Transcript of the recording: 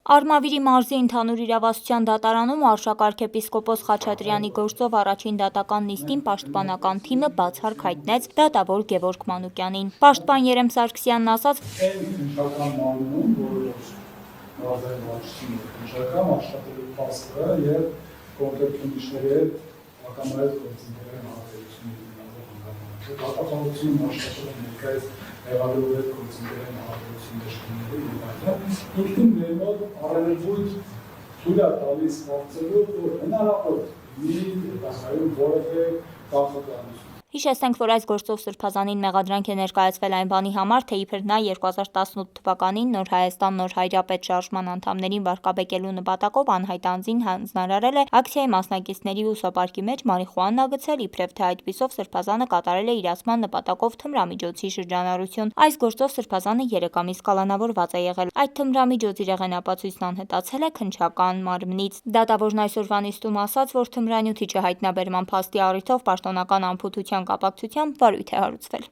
Արմավիրի մարզի ընդհանուր իրավասության դատարանում Արշակարգ էպիսկոպոս Խաչատրյանի գործով առաջին դատական նիստին պաշտպանական թիմը բացառք հայտնեց դատավոր Գևորգ Մանուկյանին։ Պաշտպան Երեմ Սարգսյանն ասաց. «Քննչական մարմնում, որը մարզային վարչությունն է քննչական աշխատելու փաստը եւ կոնկրետ քննիչների հետ հակամարտ գործընկերային հարաբերությունների դատախազությունը աշխատել է ներկայիս հեղափոխի հետ գործընկերային հարաբերությունների ինքնին մեր մոտ առավելույթ թույլ է տալիս կարծելու, որ հնարավոր մի դասայում որևէ կանխատեսում։ Հիշեցնենք, որ այս գործով Սրբազանին մեղադրանք է ներկայացվել այն բանի համար, թե իբր նա 2018 թվականին Նոր Հայաստան Նոր Հայրապետ շարժման անդամներին վարկաբեկելու նպատակով անհայտ անձին հանձնարարել է ակցիայի մասնակիցների ուսապարկի մեջ մարիխուանա գցել, իբրև թե այդպիսով Սրբազանը կատարել է իրացման նպատակով թմրամիջոցի շրջանառություն։ Այս գործով Սրբազանը 3 ամիս կալանավորված է եղել։ Այդ թմրամիջոցի հեղինակացույցն անհետացել է քննչական մարմնից։ Դատավորն այսօրվա նիստում ասաց, որ թմրանյութի չհայտնաբերման փաստի առիթով պաշտոնական անփութության կապակցությամբ վարույթ է հարուցվել։